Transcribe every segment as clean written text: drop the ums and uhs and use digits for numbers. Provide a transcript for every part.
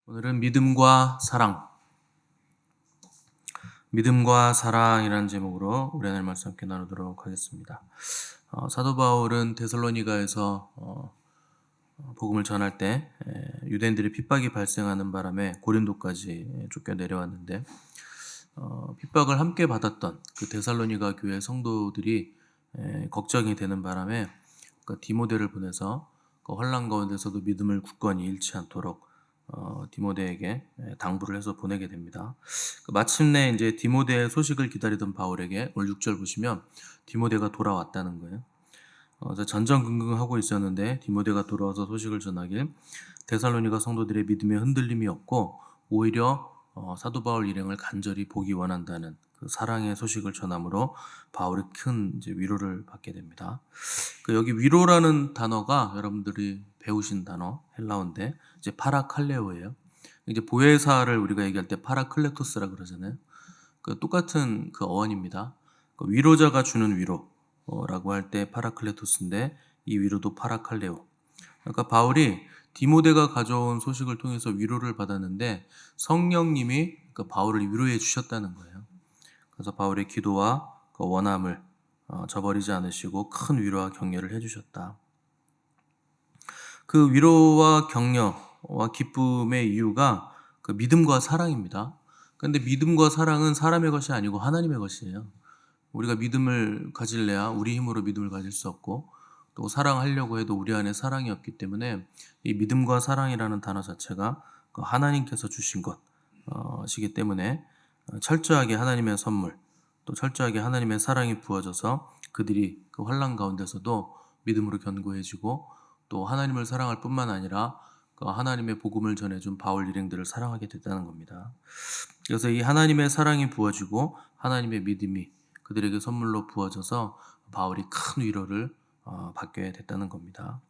오늘은 믿음과 사랑이라는 제목으로 우리 하나님 말씀 함께 나누도록 하겠습니다. 사도 바울은 데살로니가에서 복음을 전할 때 유대인들의 핍박이 발생하는 바람에 고린도까지 쫓겨 내려왔는데 핍박을 함께 받았던 그 데살로니가 교회 성도들이 걱정이 되는 바람에 그 디모데를 보내서 그 환난 가운데서도 믿음을 굳건히 잃지 않도록 디모데에게 당부를 해서 보내게 됩니다. 마침내 이제 디모데의 소식을 기다리던 바울에게 오늘 6절 보시면 디모데가 돌아왔다는 거예요. 전전긍긍하고 있었는데 디모데가 돌아와서 소식을 전하길 데살로니가 성도들의 믿음에 흔들림이 없고 오히려 사도 바울 일행을 간절히 보기 원한다는 그 사랑의 소식을 전함으로 바울이 큰 이제 위로를 받게 됩니다. 여기 위로라는 단어가 여러분들이 배우신 단어 헬라어인데 이제 파라칼레오예요. 이제 보혜사를 우리가 얘기할 때 파라클레토스라 그러잖아요. 똑같은 그 어원입니다. 위로자가 주는 위로라고 할 때 파라클레토스인데 이 위로도 파라칼레오. 그러니까 바울이 디모데가 가져온 소식을 통해서 위로를 받았는데 성령님이 그 바울을 위로해 주셨다는 거예요. 그래서 바울의 기도와 그 원함을 저버리지 않으시고 큰 위로와 격려를 해주셨다. 그 위로와 격려와 기쁨의 이유가 그 믿음과 사랑입니다. 그런데 믿음과 사랑은 사람의 것이 아니고 하나님의 것이에요. 우리가 믿음을 가질래야 우리 힘으로 믿음을 가질 수 없고 또 사랑하려고 해도 우리 안에 사랑이 없기 때문에 이 믿음과 사랑이라는 단어 자체가 그 하나님께서 주신 것이기 때문에 철저하게 하나님의 선물 또 철저하게 하나님의 사랑이 부어져서 그들이 그 환난 가운데서도 믿음으로 견고해지고 또 하나님을 사랑할 뿐만 아니라 그 하나님의 복음을 전해준 바울 일행들을 사랑하게 됐다는 겁니다. 그래서 이 하나님의 사랑이 부어지고 하나님의 믿음이 그들에게 선물로 부어져서 바울이 큰 위로를 받게 됐다는 겁니다.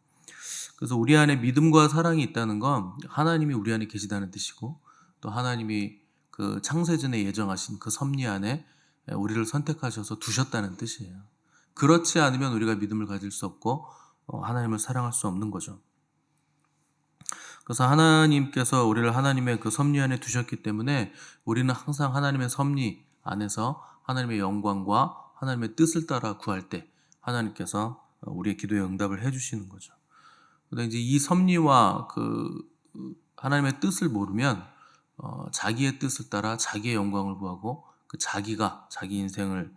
그래서 우리 안에 믿음과 사랑이 있다는 건 하나님이 우리 안에 계시다는 뜻이고 또 하나님이 그 창세전에 예정하신 그 섭리 안에 우리를 선택하셔서 두셨다는 뜻이에요. 그렇지 않으면 우리가 믿음을 가질 수 없고 하나님을 사랑할 수 없는 거죠. 그래서 하나님께서 우리를 하나님의 그 섭리 안에 두셨기 때문에 우리는 항상 하나님의 섭리 안에서 하나님의 영광과 하나님의 뜻을 따라 구할 때 하나님께서 우리의 기도에 응답을 해주시는 거죠. 그런데 이제 이 섭리와 그 하나님의 뜻을 모르면 자기의 뜻을 따라 자기의 영광을 구하고 그 자기가 자기 인생을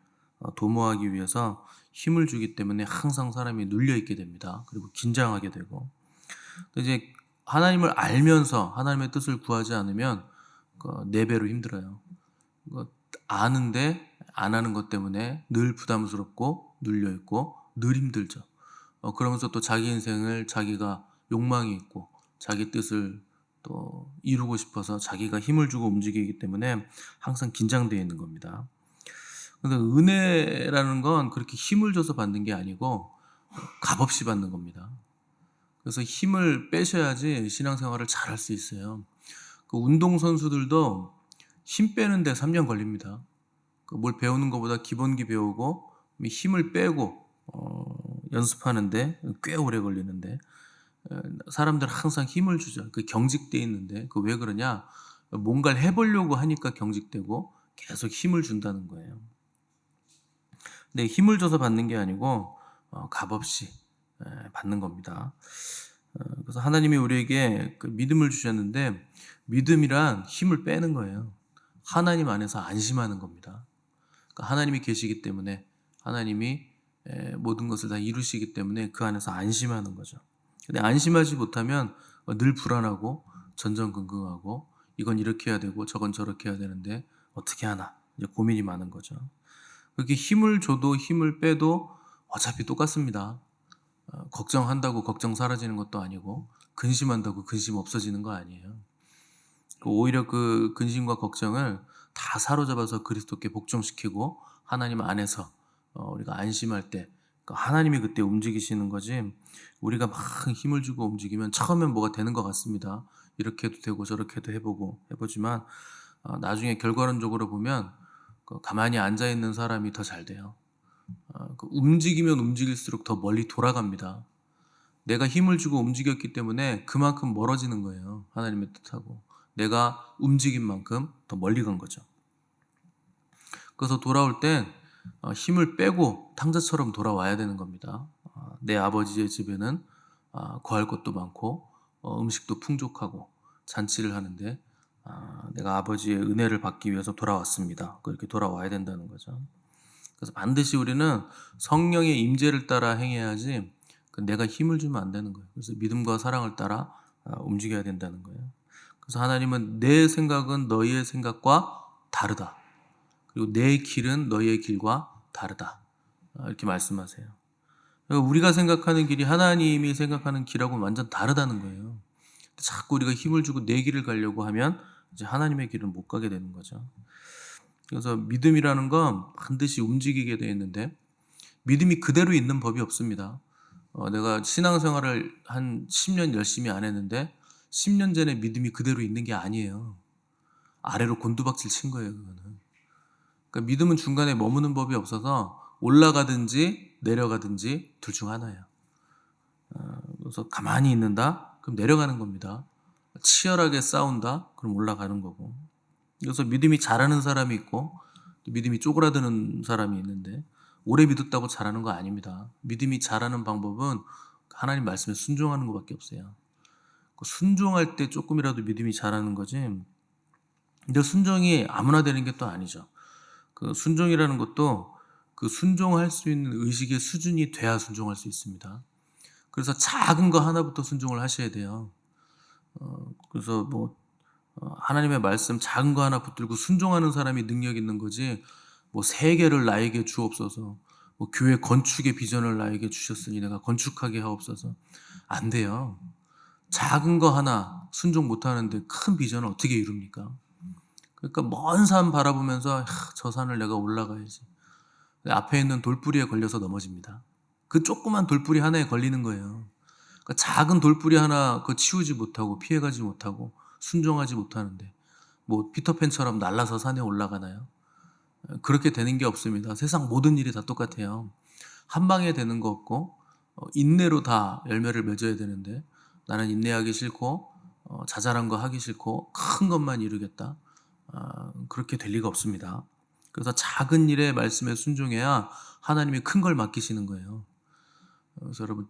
도모하기 위해서 힘을 주기 때문에 항상 사람이 눌려 있게 됩니다. 그리고 긴장하게 되고 이제 하나님을 알면서 하나님의 뜻을 구하지 않으면 4배로 힘들어요. 아는데 안 하는 것 때문에 늘 부담스럽고 눌려 있고 늘 힘들죠. 그러면서 또 자기 인생을 자기가 욕망이 있고 자기 뜻을 또 이루고 싶어서 자기가 힘을 주고 움직이기 때문에 항상 긴장되어 있는 겁니다. 그런데 은혜라는 건 그렇게 힘을 줘서 받는 게 아니고 값없이 받는 겁니다. 그래서 힘을 빼셔야지 신앙생활을 잘 할 수 있어요. 그 운동선수들도 힘 빼는데 3년 걸립니다. 뭘 배우는 것보다 기본기 배우고 힘을 빼고 연습하는데 꽤 오래 걸리는데 사람들은 항상 힘을 주죠. 그 경직돼 있는데 그 왜 그러냐? 뭔가를 해보려고 하니까 경직되고 계속 힘을 준다는 거예요. 근데 힘을 줘서 받는 게 아니고 값없이 받는 겁니다. 그래서 하나님이 우리에게 그 믿음을 주셨는데 믿음이란 힘을 빼는 거예요. 하나님 안에서 안심하는 겁니다. 그러니까 하나님이 계시기 때문에 하나님이 모든 것을 다 이루시기 때문에 그 안에서 안심하는 거죠. 근데 안심하지 못하면 늘 불안하고 전전긍긍하고 이건 이렇게 해야 되고 저건 저렇게 해야 되는데 어떻게 하나 이제 고민이 많은 거죠. 그렇게 힘을 줘도 힘을 빼도 어차피 똑같습니다. 걱정한다고 걱정 사라지는 것도 아니고 근심한다고 근심 없어지는 거 아니에요. 오히려 그 근심과 걱정을 다 사로잡아서 그리스도께 복종시키고 하나님 안에서 우리가 안심할 때 하나님이 그때 움직이시는 거지 우리가 막 힘을 주고 움직이면 처음엔 뭐가 되는 것 같습니다. 이렇게 해도 되고 저렇게 해도 해보지만 나중에 결과론적으로 보면 가만히 앉아있는 사람이 더 잘 돼요. 움직이면 움직일수록 더 멀리 돌아갑니다. 내가 힘을 주고 움직였기 때문에 그만큼 멀어지는 거예요. 하나님의 뜻하고. 내가 움직인 만큼 더 멀리 간 거죠. 그래서 돌아올 땐 힘을 빼고 탕자처럼 돌아와야 되는 겁니다. 내 아버지의 집에는 구할 것도 많고 음식도 풍족하고 잔치를 하는데 내가 아버지의 은혜를 받기 위해서 돌아왔습니다. 그렇게 돌아와야 된다는 거죠. 그래서 반드시 우리는 성령의 임재를 따라 행해야지 내가 힘을 주면 안 되는 거예요. 그래서 믿음과 사랑을 따라 움직여야 된다는 거예요. 그래서 하나님은 내 생각은 너희의 생각과 다르다. 그리고 내 길은 너희의 길과 다르다. 이렇게 말씀하세요. 그러니까 우리가 생각하는 길이 하나님이 생각하는 길하고는 완전 다르다는 거예요. 자꾸 우리가 힘을 주고 내 길을 가려고 하면 이제 하나님의 길은 못 가게 되는 거죠. 그래서 믿음이라는 건 반드시 움직이게 되어 있는데 믿음이 그대로 있는 법이 없습니다. 내가 신앙생활을 한 10년 열심히 안 했는데 10년 전에 믿음이 그대로 있는 게 아니에요. 아래로 곤두박질 친 거예요, 그거는. 그러니까 믿음은 중간에 머무는 법이 없어서 올라가든지 내려가든지 둘 중 하나예요. 그래서 가만히 있는다? 그럼 내려가는 겁니다. 치열하게 싸운다? 그럼 올라가는 거고. 그래서 믿음이 잘하는 사람이 있고 믿음이 쪼그라드는 사람이 있는데 오래 믿었다고 잘하는 거 아닙니다. 믿음이 잘하는 방법은 하나님 말씀에 순종하는 것밖에 없어요. 순종할 때 조금이라도 믿음이 잘하는 거지. 근데 순종이 아무나 되는 게 또 아니죠. 그 순종이라는 것도 그 순종할 수 있는 의식의 수준이 돼야 순종할 수 있습니다. 그래서 작은 거 하나부터 순종을 하셔야 돼요. 그래서 하나님의 말씀 작은 거 하나 붙들고 순종하는 사람이 능력 있는 거지. 세 개를 나에게 주옵소서. 교회 건축의 비전을 나에게 주셨으니 내가 건축하게 하옵소서. 안 돼요. 작은 거 하나 순종 못 하는데 큰 비전을 어떻게 이룹니까? 그러니까 먼 산 바라보면서 저 산을 내가 올라가야지. 앞에 있는 돌뿌리에 걸려서 넘어집니다. 그 조그만 돌뿌리 하나에 걸리는 거예요. 그러니까 작은 돌뿌리 하나 그 치우지 못하고 피해가지 못하고 순종하지 못하는데 피터팬처럼 날아서 산에 올라가나요? 그렇게 되는 게 없습니다. 세상 모든 일이 다 똑같아요. 한 방에 되는 거 없고 인내로 다 열매를 맺어야 되는데 나는 인내하기 싫고 자잘한 거 하기 싫고 큰 것만 이루겠다. 그렇게 될 리가 없습니다. 그래서 작은 일에 말씀에 순종해야 하나님이 큰 걸 맡기시는 거예요. 그래서 여러분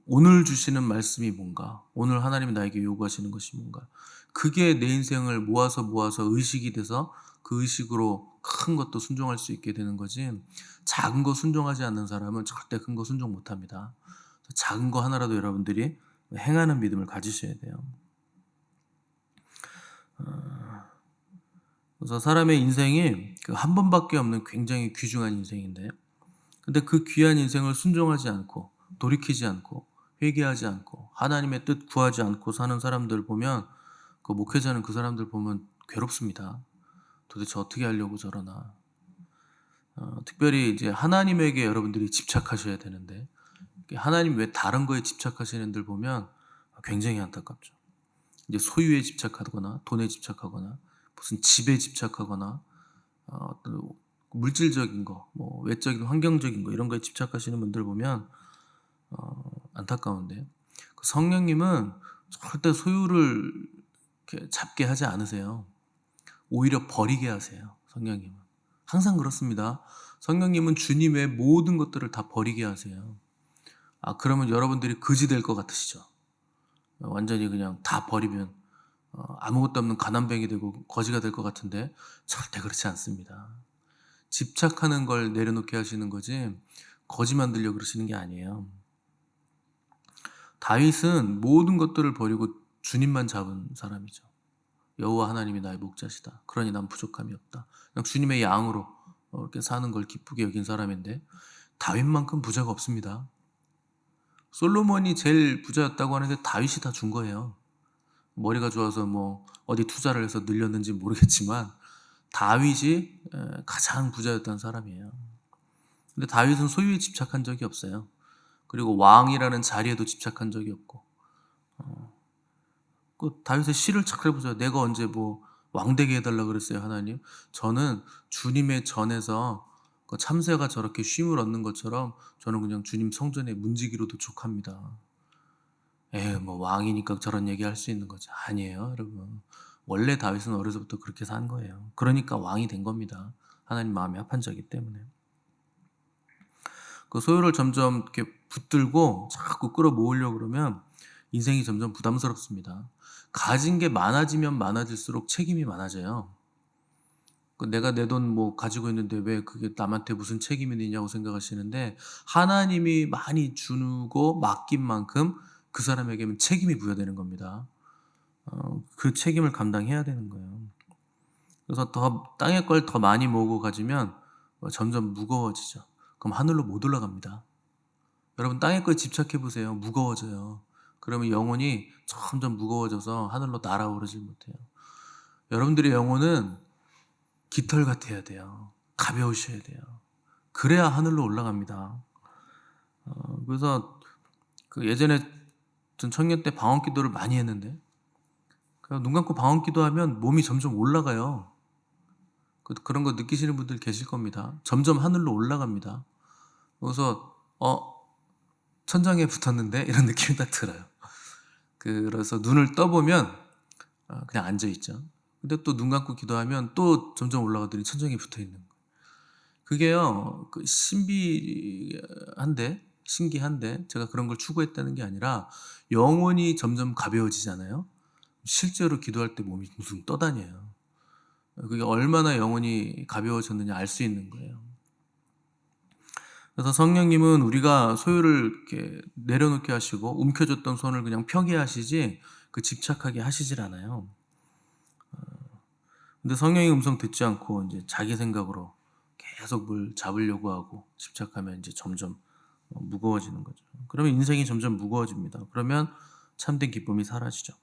오늘 주시는 말씀이 뭔가, 오늘 하나님이 나에게 요구하시는 것이 뭔가, 그게 내 인생을 모아서 의식이 돼서 그 의식으로 큰 것도 순종할 수 있게 되는 거지. 작은 거 순종하지 않는 사람은 절대 큰 거 순종 못합니다. 작은 거 하나라도 여러분들이 행하는 믿음을 가지셔야 돼요. 그래서 사람의 인생이 한 번밖에 없는 굉장히 귀중한 인생인데, 근데 그 귀한 인생을 순종하지 않고 돌이키지 않고 회개하지 않고 하나님의 뜻 구하지 않고 사는 사람들 보면, 그 목회자는 그 사람들 보면 괴롭습니다. 도대체 어떻게 하려고 저러나. 특별히 이제 하나님에게 여러분들이 집착하셔야 되는데, 하나님 왜 다른 거에 집착하시는 분들 보면 굉장히 안타깝죠. 이제 소유에 집착하거나 돈에 집착하거나 무슨 집에 집착하거나 어떤 물질적인 거, 외적인 환경적인 거 이런 거에 집착하시는 분들 보면 안타까운데, 그 성령님은 절대 소유를 이렇게 잡게 하지 않으세요. 오히려 버리게 하세요. 성령님은 항상 그렇습니다. 성령님은 주님의 모든 것들을 다 버리게 하세요. 그러면 여러분들이 거지 될 것 같으시죠? 완전히 그냥 다 버리면 아무것도 없는 가난뱅이 되고 거지가 될 것 같은데, 절대 그렇지 않습니다. 집착하는 걸 내려놓게 하시는 거지 거지 만들려고 그러시는 게 아니에요. 다윗은 모든 것들을 버리고 주님만 잡은 사람이죠. 여호와 하나님이 나의 목자시다. 그러니 난 부족함이 없다. 그냥 주님의 양으로 이렇게 사는 걸 기쁘게 여긴 사람인데, 다윗만큼 부자가 없습니다. 솔로몬이 제일 부자였다고 하는데 다윗이 다 준 거예요. 머리가 좋아서 어디 투자를 해서 늘렸는지 모르겠지만 다윗이 가장 부자였던 사람이에요. 근데 다윗은 소유에 집착한 적이 없어요. 그리고 왕이라는 자리에도 집착한 적이 없고, 그 다윗의 시를 착해 보세요. 내가 언제 왕 되게 해달라 그랬어요, 하나님? 저는 주님의 전에서 그 참새가 저렇게 쉼을 얻는 것처럼 저는 그냥 주님 성전에 문지기로도 족합니다. 왕이니까 저런 얘기 할 수 있는 거죠. 아니에요, 여러분. 원래 다윗은 어려서부터 그렇게 산 거예요. 그러니까 왕이 된 겁니다. 하나님 마음에 합한 자이기 때문에. 그 소유를 점점 이렇게 붙들고 자꾸 끌어모으려고 그러면 인생이 점점 부담스럽습니다. 가진 게 많아지면 많아질수록 책임이 많아져요. 내가 내 돈 뭐 가지고 있는데 왜 그게 남한테 무슨 책임이 있냐고 생각하시는데, 하나님이 많이 주고 맡긴 만큼 그 사람에게는 책임이 부여되는 겁니다. 그 책임을 감당해야 되는 거예요. 그래서 더 땅의 걸 더 많이 모으고 가지면 점점 무거워지죠. 그럼 하늘로 못 올라갑니다. 여러분 땅의 거에 집착해 보세요. 무거워져요. 그러면 영혼이 점점 무거워져서 하늘로 날아오르질 못해요. 여러분들의 영혼은 깃털 같아야 돼요. 가벼우셔야 돼요. 그래야 하늘로 올라갑니다. 그래서 그 예전에 전 청년 때 방언 기도를 많이 했는데, 눈 감고 방언 기도하면 몸이 점점 올라가요. 그런 거 느끼시는 분들 계실 겁니다. 점점 하늘로 올라갑니다. 그래서 천장에 붙었는데 이런 느낌이 딱 들어요. 그래서 눈을 떠보면 그냥 앉아있죠. 근데 또 눈 감고 기도하면 또 점점 올라가더니 천장에 붙어있는 거예요. 그게요, 신기한데 제가 그런 걸 추구했다는 게 아니라 영혼이 점점 가벼워지잖아요. 실제로 기도할 때 몸이 둥둥 떠다녀요. 그게 얼마나 영혼이 가벼워졌느냐 알 수 있는 거예요. 그래서 성령님은 우리가 소유를 이렇게 내려놓게 하시고 움켜줬던 손을 그냥 펴게 하시지 집착하게 하시질 않아요. 근데 성령의 음성 듣지 않고 이제 자기 생각으로 계속 뭘 잡으려고 하고 집착하면 이제 점점 무거워지는 거죠. 그러면 인생이 점점 무거워집니다. 그러면 참된 기쁨이 사라지죠.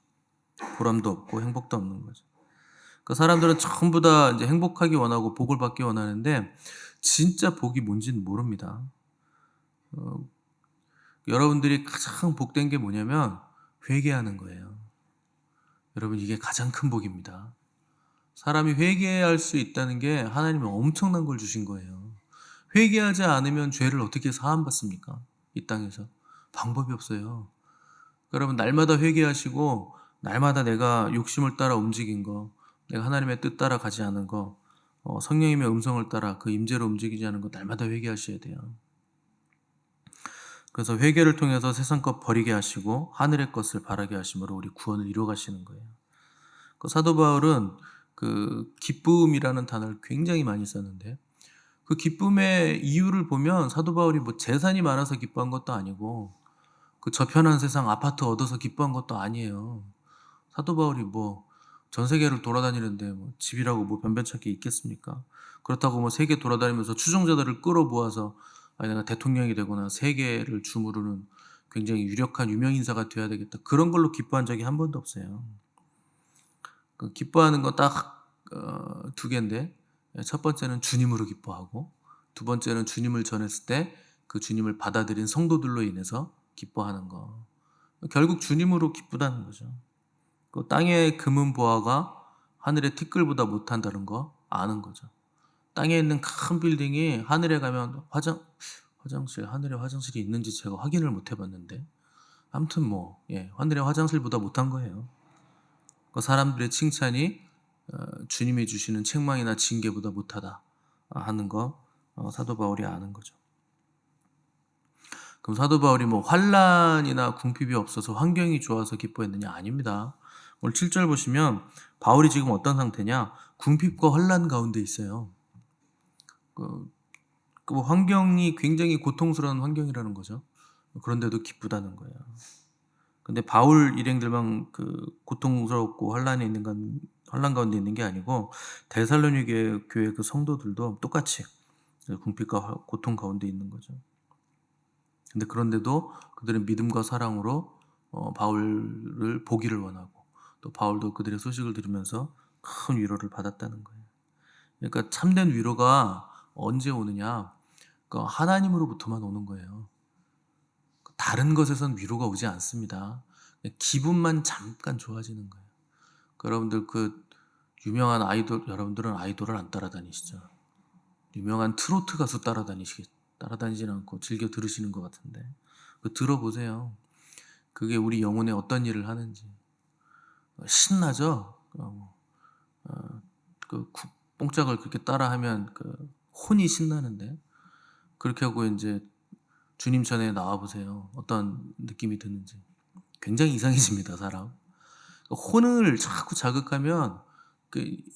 보람도 없고 행복도 없는 거죠. 그 사람들은 전부 다 이제 행복하기 원하고 복을 받기 원하는데 진짜 복이 뭔지는 모릅니다. 여러분들이 가장 복된 게 뭐냐면 회개하는 거예요. 여러분, 이게 가장 큰 복입니다. 사람이 회개할 수 있다는 게 하나님이 엄청난 걸 주신 거예요. 회개하지 않으면 죄를 어떻게 사함받습니까? 이 땅에서. 방법이 없어요. 여러분, 날마다 회개하시고 날마다 내가 욕심을 따라 움직인 거, 내가 하나님의 뜻 따라 가지 않은 거, 성령님의 음성을 따라 그 임재로 움직이지 않은 거 날마다 회개하셔야 돼요. 그래서 회개를 통해서 세상 것 버리게 하시고 하늘의 것을 바라게 하심으로 우리 구원을 이루어 가시는 거예요. 그 사도 바울은 그 기쁨이라는 단어를 굉장히 많이 썼는데, 그 기쁨의 이유를 보면 사도 바울이 뭐 재산이 많아서 기뻐한 것도 아니고 그 저편한 세상 아파트 얻어서 기뻐한 것도 아니에요. 사도 바울이 뭐 전 세계를 돌아다니는데 뭐 집이라고 뭐 변변찮게 있겠습니까? 그렇다고 뭐 세계 돌아다니면서 추종자들을 끌어모아서 내가 대통령이 되거나 세계를 주무르는 굉장히 유력한 유명 인사가 돼야 되겠다, 그런 걸로 기뻐한 적이 한 번도 없어요. 그 기뻐하는 건 딱 두 개인데, 첫 번째는 주님으로 기뻐하고, 두 번째는 주님을 전했을 때 그 주님을 받아들인 성도들로 인해서 기뻐하는 거. 결국 주님으로 기쁘다는 거죠. 그 땅의 금은 보화가 하늘의 티끌보다 못한다는 거 아는 거죠. 땅에 있는 큰 빌딩이 하늘에 가면 하늘에 화장실이 있는지 제가 확인을 못 해봤는데, 아무튼 하늘의 화장실보다 못한 거예요. 그 사람들의 칭찬이 주님이 주시는 책망이나 징계보다 못하다 하는 거 사도 바울이 아는 거죠. 그럼 사도 바울이 뭐 환난이나 궁핍이 없어서 환경이 좋아서 기뻐했느냐? 아닙니다. 오늘 7절 보시면 바울이 지금 어떤 상태냐? 궁핍과 환난 가운데 있어요. 그 환경이 굉장히 고통스러운 환경이라는 거죠. 그런데도 기쁘다는 거예요. 근데 바울 일행들만 그 고통스럽고 환난 가운데 있는 게 아니고 데살로니게 교회 그 성도들도 똑같이 궁핍과 고통 가운데 있는 거죠. 근데 그런데도 그들은 믿음과 사랑으로 바울을 보기를 원하고, 또 바울도 그들의 소식을 들으면서 큰 위로를 받았다는 거예요. 그러니까 참된 위로가 언제 오느냐? 그러니까 하나님으로부터만 오는 거예요. 다른 것에선 위로가 오지 않습니다. 기분만 잠깐 좋아지는 거예요. 여러분들 유명한 아이돌, 여러분들은 아이돌을 안 따라다니시죠? 유명한 트로트 가수 따라다니지는 않고 즐겨 들으시는 것 같은데, 들어보세요. 그게 우리 영혼에 어떤 일을 하는지. 신나죠? 뽕짝을 그렇게 따라하면 혼이 신나는데, 그렇게 하고 이제 주님 전에 나와 보세요. 어떤 느낌이 드는지. 굉장히 이상해집니다, 사람. 혼을 자꾸 자극하면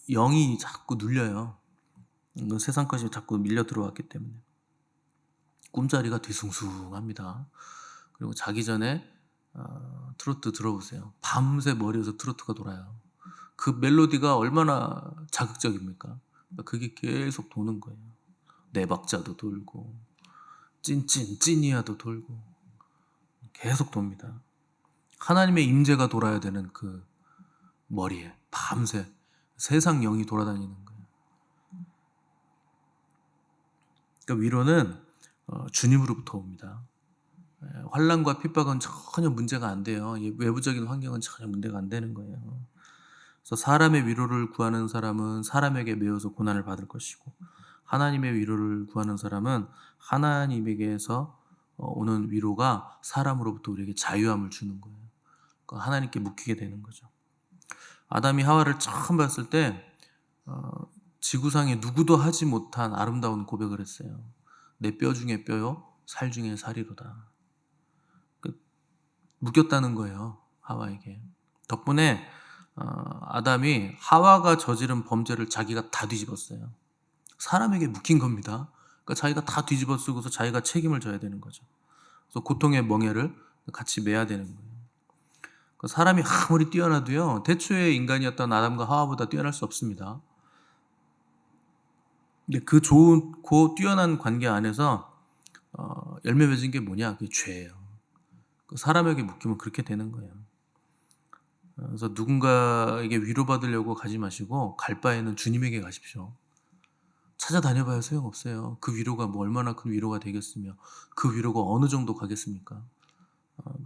영이 자꾸 눌려요. 세상 것이 자꾸 밀려 들어왔기 때문에 꿈자리가 뒤숭숭합니다. 그리고 자기 전에 트로트 들어보세요. 밤새 머리에서 트로트가 돌아요. 그 멜로디가 얼마나 자극적입니까? 그게 계속 도는 거예요. 네 박자도 돌고 찐이야도 돌고 계속 돕니다. 하나님의 임재가 돌아야 되는 그 머리에 밤새 세상 영이 돌아다니는 거예요. 그러니까 위로는 주님으로부터 옵니다. 환난과 핍박은 전혀 문제가 안 돼요. 외부적인 환경은 전혀 문제가 안 되는 거예요. 그래서 사람의 위로를 구하는 사람은 사람에게 매여서 고난을 받을 것이고, 하나님의 위로를 구하는 사람은 하나님에게서 오는 위로가 사람으로부터 우리에게 자유함을 주는 거예요. 그러니까 하나님께 묶이게 되는 거죠. 아담이 하와를 처음 봤을 때 지구상에 누구도 하지 못한 아름다운 고백을 했어요. 내 뼈 중에 뼈요, 살 중에 살이로다. 묶였다는 거예요, 하와에게. 덕분에 아담이 하와가 저지른 범죄를 자기가 다 뒤집었어요. 사람에게 묶인 겁니다. 그러니까 자기가 다 뒤집어 쓰고서 자기가 책임을 져야 되는 거죠. 그래서 고통의 멍에를 같이 매야 되는 거예요. 그러니까 사람이 아무리 뛰어나도요, 태초의 인간이었던 아담과 하와보다 뛰어날 수 없습니다. 근데 그 좋고 뛰어난 관계 안에서 열매 맺은 게 뭐냐? 그게 죄예요. 사람에게 묶이면 그렇게 되는 거예요. 그래서 누군가에게 위로받으려고 가지 마시고 갈 바에는 주님에게 가십시오. 찾아다녀봐야 소용없어요. 그 위로가 뭐 얼마나 큰 위로가 되겠으며 그 위로가 어느 정도 가겠습니까?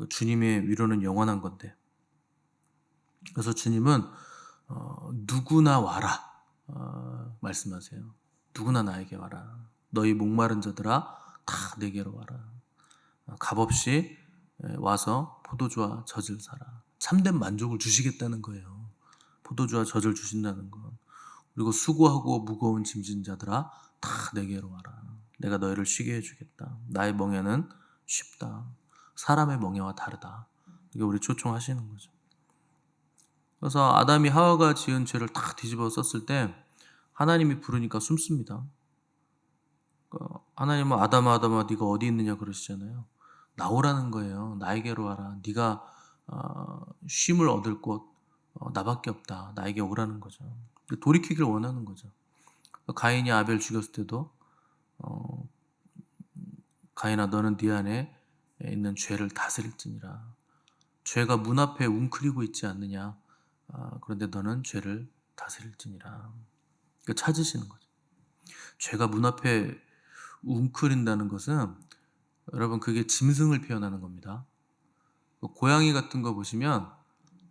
주님의 위로는 영원한 건데. 그래서 주님은 누구나 와라 말씀하세요. 누구나 나에게 와라. 너희 목마른 자들아 다 내게로 와라. 값없이 와서 포도주와 젖을 사라. 참된 만족을 주시겠다는 거예요. 포도주와 젖을 주신다는 건. 그리고 수고하고 무거운 짐진 자들아 다 내게로 와라. 내가 너희를 쉬게 해주겠다. 나의 멍에는 쉽다. 사람의 멍에와 다르다. 이게 우리 초청하시는 거죠. 그래서 아담이 하와가 지은 죄를 다 뒤집어 썼을 때 하나님이 부르니까 숨습니다. 하나님은 아담아 네가 어디 있느냐 그러시잖아요. 나오라는 거예요. 나에게로 와라. 네가 쉼을 얻을 곳 나밖에 없다. 나에게 오라는 거죠. 돌이키기를 원하는 거죠. 가인이 아벨 죽였을 때도 가인아 너는 네 안에 있는 죄를 다스릴지니라. 죄가 문 앞에 웅크리고 있지 않느냐. 그런데 너는 죄를 다스릴지니라. 찾으시는 거죠. 죄가 문 앞에 웅크린다는 것은 여러분 그게 짐승을 표현하는 겁니다. 고양이 같은 거 보시면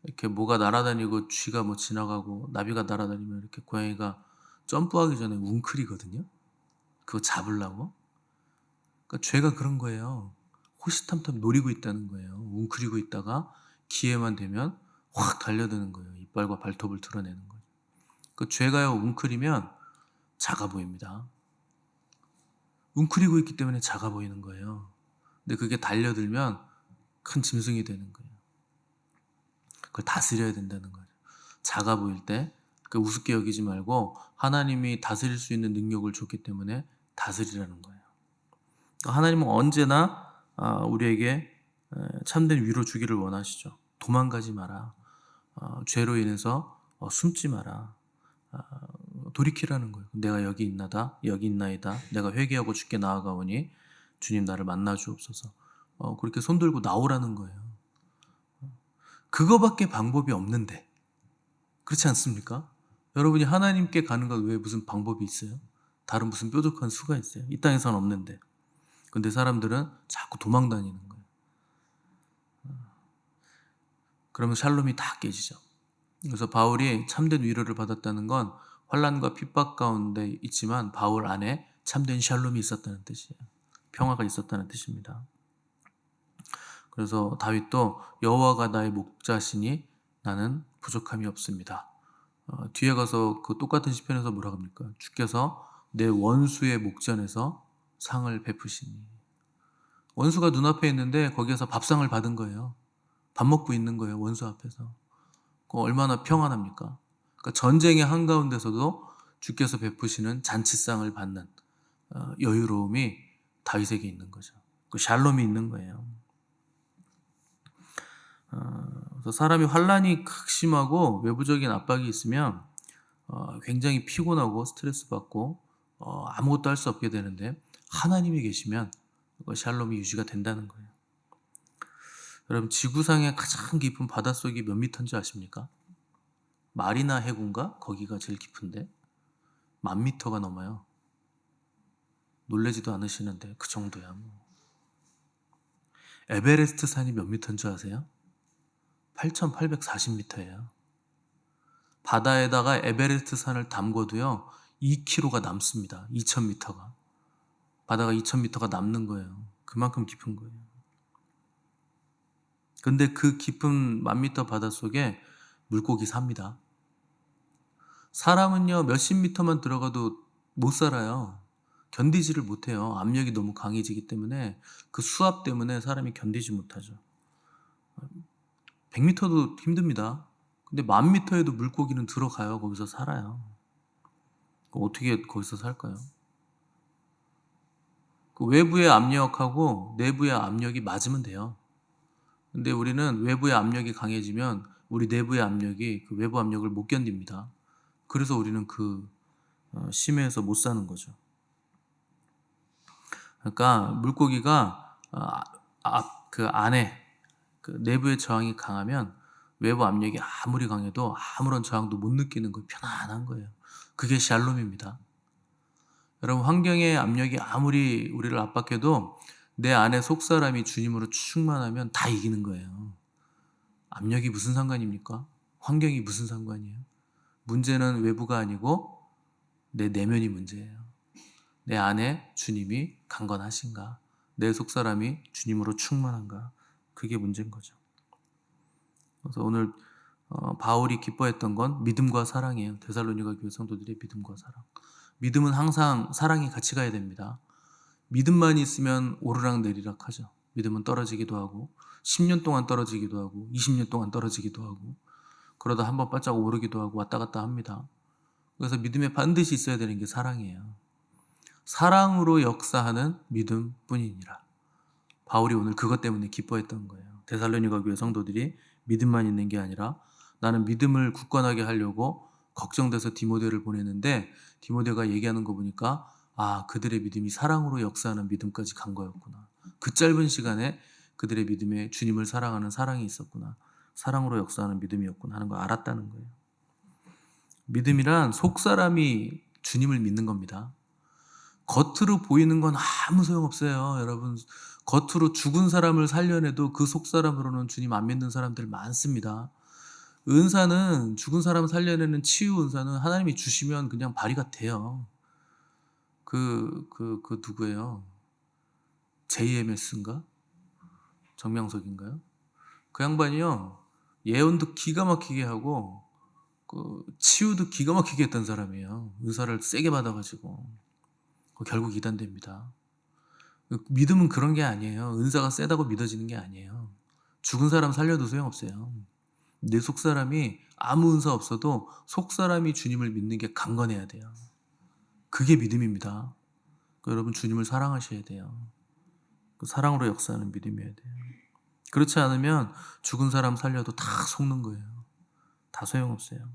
이렇게 뭐가 날아다니고 쥐가 뭐 지나가고 나비가 날아다니면 이렇게 고양이가 점프하기 전에 웅크리거든요. 그거 잡으려고. 그러니까 죄가 그런 거예요. 호시탐탐 노리고 있다는 거예요. 웅크리고 있다가 기회만 되면 확 달려드는 거예요. 이빨과 발톱을 드러내는 거예요. 그 죄가요 웅크리면 작아 보입니다. 웅크리고 있기 때문에 작아 보이는 거예요. 근데 그게 달려들면 큰 짐승이 되는 거예요. 그걸 다스려야 된다는 거죠. 작아 보일 때 우습게 여기지 말고 하나님이 다스릴 수 있는 능력을 줬기 때문에 다스리라는 거예요. 하나님은 언제나 우리에게 참된 위로 주기를 원하시죠. 도망가지 마라. 죄로 인해서 숨지 마라. 돌이키라는 거예요. 내가 여기 있나이다. 내가 회개하고 주께 나아가오니 주님 나를 만나 주옵소서. 그렇게 손들고 나오라는 거예요. 그거밖에 방법이 없는데 그렇지 않습니까? 여러분이 하나님께 가는 것 외에 무슨 방법이 있어요? 다른 무슨 뾰족한 수가 있어요? 이 땅에서는 없는데. 근데 사람들은 자꾸 도망 다니는 거예요. 그러면 샬롬이 다 깨지죠. 그래서 바울이 참된 위로를 받았다는 건 환난과 핍박 가운데 있지만 바울 안에 참된 샬롬이 있었다는 뜻이에요. 평화가 있었다는 뜻입니다. 그래서 다윗도 여호와가 나의 목자시니 나는 부족함이 없습니다. 뒤에 가서 그 똑같은 시편에서 뭐라 합니까? 주께서 내 원수의 목전에서 상을 베푸시니. 원수가 눈앞에 있는데 거기에서 밥상을 받은 거예요. 밥 먹고 있는 거예요. 원수 앞에서. 얼마나 평안합니까? 그러니까 전쟁의 한가운데서도 주께서 베푸시는 잔치상을 받는 여유로움이 다윗에게 있는 거죠. 그 샬롬이 있는 거예요. 그래서 사람이 환란이 극심하고 외부적인 압박이 있으면 굉장히 피곤하고 스트레스 받고 아무것도 할 수 없게 되는데, 하나님이 계시면 그 샬롬이 유지가 된다는 거예요. 여러분, 지구상의 가장 깊은 바닷속이 몇 미터인지 아십니까? 마리나 해군가? 거기가 제일 깊은데 10,000미터가 넘어요. 놀라지도 않으시는데 그 정도야 뭐. 에베레스트 산이 몇 미터인 줄 아세요? 8,840미터예요. 바다에다가 에베레스트 산을 담궈도요 2km가 남습니다. 2,000미터가. 바다가 2,000미터가 남는 거예요. 그만큼 깊은 거예요. 근데 그 깊은 10,000미터 바닷속에 물고기 삽니다. 사람은요 몇십 미터만 들어가도 못 살아요. 견디지를 못해요. 압력이 너무 강해지기 때문에, 그 수압 때문에 사람이 견디지 못하죠. 100미터도 힘듭니다. 근데 10,000미터에도 물고기는 들어가요. 거기서 살아요. 어떻게 거기서 살까요? 그 외부의 압력하고 내부의 압력이 맞으면 돼요. 근데 우리는 외부의 압력이 강해지면 우리 내부의 압력이 그 외부 압력을 못 견딥니다. 그래서 우리는 그 심해에서 못 사는 거죠. 그러니까 물고기가 그 안에 그 내부의 저항이 강하면 외부 압력이 아무리 강해도 아무런 저항도 못 느끼는 거예요. 편안한 거예요. 그게 샬롬입니다. 여러분, 환경의 압력이 아무리 우리를 압박해도 내 안에 속사람이 주님으로 충만하면 다 이기는 거예요. 압력이 무슨 상관입니까? 환경이 무슨 상관이에요? 문제는 외부가 아니고 내 내면이 문제예요. 내 안에 주님이 강건하신가? 내 속사람이 주님으로 충만한가? 그게 문제인 거죠. 그래서 오늘 바울이 기뻐했던 건 믿음과 사랑이에요. 데살로니가 교회 성도들의 믿음과 사랑. 믿음은 항상 사랑이 같이 가야 됩니다. 믿음만 있으면 오르락 내리락 하죠. 믿음은 떨어지기도 하고 10년 동안 떨어지기도 하고 20년 동안 떨어지기도 하고, 그러다 한번 바짝 오르기도 하고 왔다 갔다 합니다. 그래서 믿음에 반드시 있어야 되는 게 사랑이에요. 사랑으로 역사하는 믿음뿐이니라. 바울이 오늘 그것 때문에 기뻐했던 거예요. 데살로니가 교회 성도들이 믿음만 있는 게 아니라, 나는 믿음을 굳건하게 하려고 걱정돼서 디모데를 보냈는데 디모데가 얘기하는 거 보니까 그들의 믿음이 사랑으로 역사하는 믿음까지 간 거였구나. 그 짧은 시간에 그들의 믿음에 주님을 사랑하는 사랑이 있었구나. 사랑으로 역사하는 믿음이었구나 하는 걸 알았다는 거예요. 믿음이란 속사람이 주님을 믿는 겁니다. 겉으로 보이는 건 아무 소용없어요. 여러분, 겉으로 죽은 사람을 살려내도 그 속사람으로는 주님 안 믿는 사람들 많습니다. 은사는, 죽은 사람 살려내는 치유 은사는 하나님이 주시면 그냥 발휘가 돼요. 그 누구예요? JMS인가? 정명석인가요? 그 양반이요, 예언도 기가 막히게 하고 그 치유도 기가 막히게 했던 사람이에요. 은사를 세게 받아가지고. 결국 이단됩니다. 믿음은 그런 게 아니에요. 은사가 세다고 믿어지는 게 아니에요. 죽은 사람 살려도 소용없어요. 내 속사람이 아무 은사 없어도 속사람이 주님을 믿는 게 강건해야 돼요. 그게 믿음입니다. 여러분, 주님을 사랑하셔야 돼요. 그 사랑으로 역사하는 믿음이어야 돼요. 그렇지 않으면 죽은 사람 살려도 다 속는 거예요. 다 소용없어요.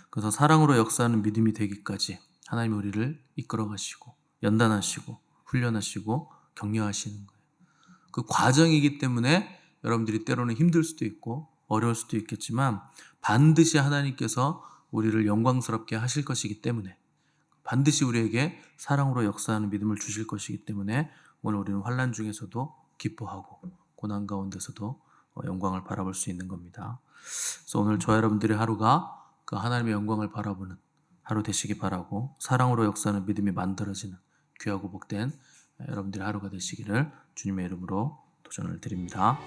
그래서 사랑으로 역사하는 믿음이 되기까지 하나님이 우리를 이끌어 가시고 연단하시고 훈련하시고 격려하시는 거예요. 그 과정이기 때문에 여러분들이 때로는 힘들 수도 있고 어려울 수도 있겠지만, 반드시 하나님께서 우리를 영광스럽게 하실 것이기 때문에, 반드시 우리에게 사랑으로 역사하는 믿음을 주실 것이기 때문에 오늘 우리는 환난 중에서도 기뻐하고 고난 가운데서도 영광을 바라볼 수 있는 겁니다. 그래서 오늘 저와 여러분들의 하루가 그 하나님의 영광을 바라보는 하루 되시기 바라고, 사랑으로 역사하는 믿음이 만들어지는 귀하고 복된 여러분들의 하루가 되시기를 주님의 이름으로 도전을 드립니다.